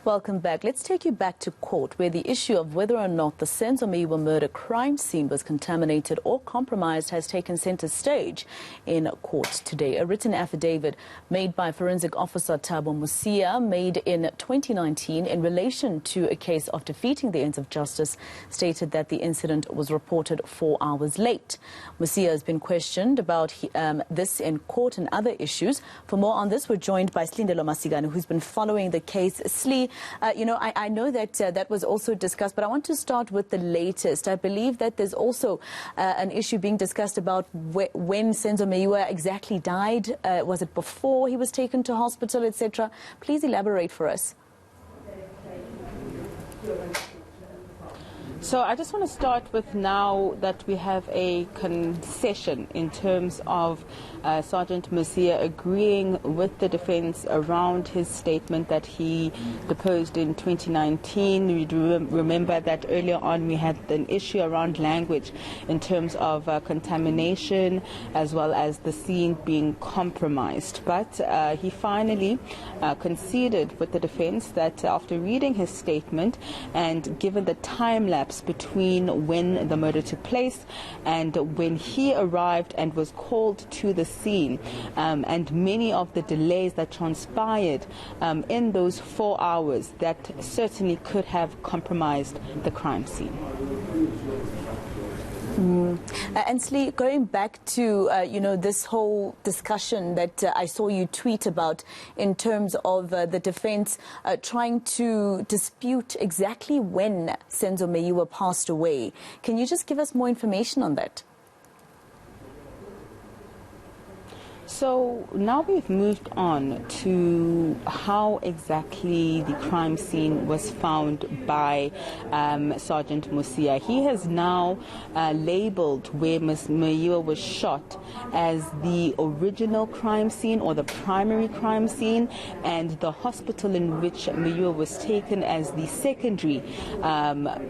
Welcome back. Let's take you back to court, where the issue of whether or not the Senzo Meyiwa murder crime scene was contaminated or compromised has taken center stage in court today. A written affidavit made by Forensic Officer Thabo Mosia, made in 2019 in relation to a case of defeating the ends of justice, stated that the incident was reported 4 hours late. Mosia has been questioned about this in court and other issues. For more on this, we're joined by Slindelo Masikane, who's been following the case. Sli, I know that that was also discussed, but I want to start with the latest. I believe that there's also an issue being discussed about when Senzo Meyiwa exactly died. Was it before he was taken to hospital, etc.? Please elaborate for us. So I just want to start with now that we have a concession in terms of Sergeant Mosia agreeing with the defense around his statement that he deposed in 2019. We remember that earlier on we had an issue around language in terms of contamination as well as the scene being compromised. But he finally conceded with the defense that after reading his statement and given the time lapse between when the murder took place and when he arrived and was called to the scene, and many of the delays that transpired in those 4 hours, that certainly could have compromised the crime scene. And Sli, going back to this whole discussion that I saw you tweet about in terms of the defense trying to dispute exactly when Senzo Meyiwa passed away, can you just give us more information on that? So now we've moved on to how exactly the crime scene was found by Sergeant Mosia. He has now labeled where Ms. Meyiwa was shot as the original crime scene or the primary crime scene, and the hospital in which Meyiwa was taken as the secondary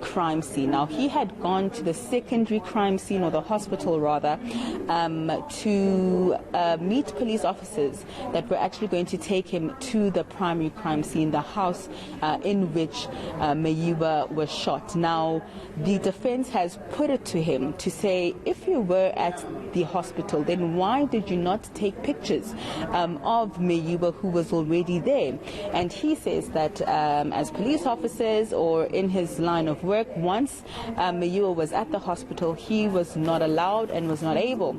crime scene. Now, he had gone to the secondary crime scene, or the hospital rather, to meet police officers that were actually going to take him to the primary crime scene, the house in which Meyiwa was shot. Now, the defense has put it to him to say, if you were at the hospital, then why did you not take pictures of Meyiwa, who was already there? And he says that as police officers or in his line of work, once Meyiwa was at the hospital, he was not allowed and was not able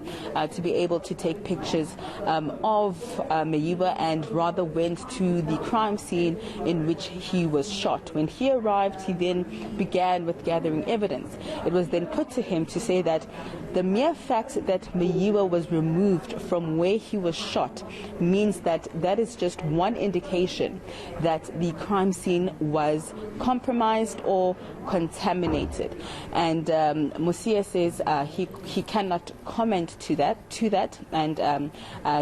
to be able to take pictures of Meyiwa, and rather went to the crime scene in which he was shot. When he arrived, he then began with gathering evidence. It was then put to him to say that the mere fact that Meyiwa was removed from where he was shot means that that is just one indication that the crime scene was compromised or contaminated. And Mosia says he cannot comment to that, and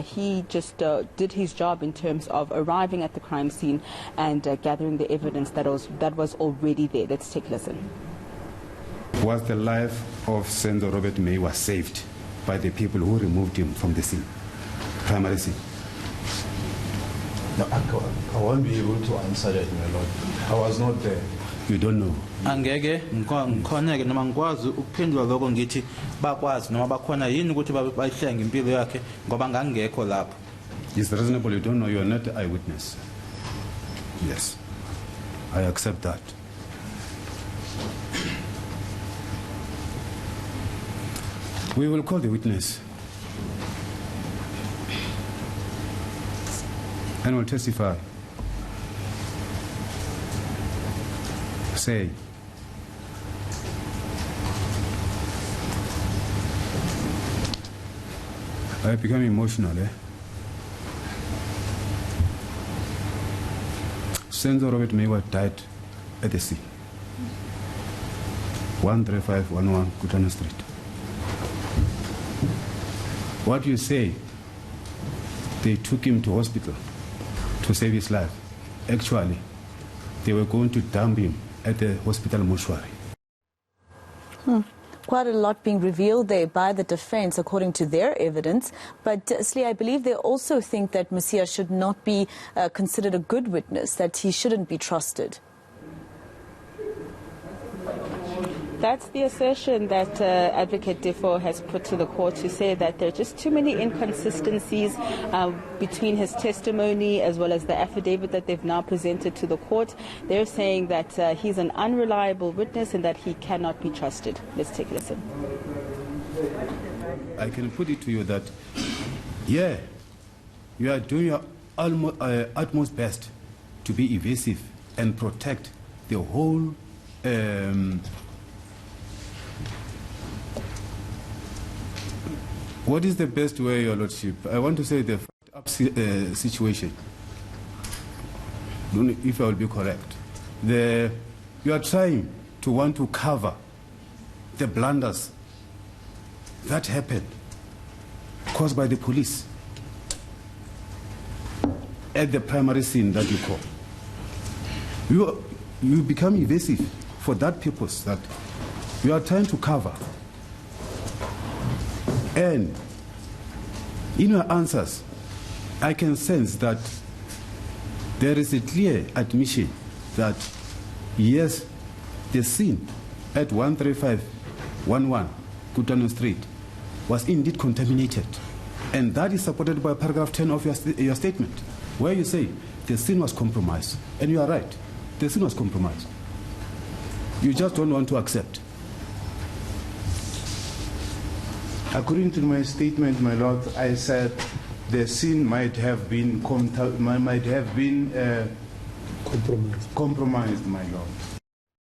he just did his job in terms of arriving at the crime scene and gathering the evidence that was already there. Let's take a listen. Was the life of Senzo Robert Meyiwa saved by the people who removed him from the scene, primary scene? No, I won't be able to answer that, my lord. I was not there. You don't know. Angeke ngikhoneke noma ngikwazi ukuphendula lokho ngithi bakwazi noma bakhona yini ukuthi bayihlenga impilo yakhe ngoba ngangekho lapho. It's reasonable you don't know, you are not an eyewitness. Yes, I accept that. We will call the witness and will testify. Say, I become emotional, Senzo Robert Meyiwa died at the scene. 13511 Kutana Street. What you say, they took him to hospital to save his life. Actually, they were going to dump him at the hospital mortuary. quite a lot being revealed there by the defense according to their evidence. But Sli, I believe they also think that Mosia should not be considered a good witness, that he shouldn't be trusted. That's the assertion that Advocate Defo has put to the court, to say that there are just too many inconsistencies between his testimony as well as the affidavit that they've now presented to the court. They're saying that he's an unreliable witness and that he cannot be trusted. Let's take a listen. I can put it to you that, yeah, you are doing your utmost best to be evasive and protect the whole what is the best way, Your Lordship? I want to say the fucked up situation. Don't know if I will be correct. You are trying to want to cover the blunders that happened caused by the police at the primary scene that you call. You become evasive for that purpose, that you are trying to cover. And in your answers, I can sense that there is a clear admission that, yes, the scene at 13511 Kutano Street was indeed contaminated. And that is supported by paragraph 10 of your statement, where you say the scene was compromised. And you are right, the scene was compromised. You just don't want to accept. According to my statement, my Lord, I said the scene might have been compromised, my Lord.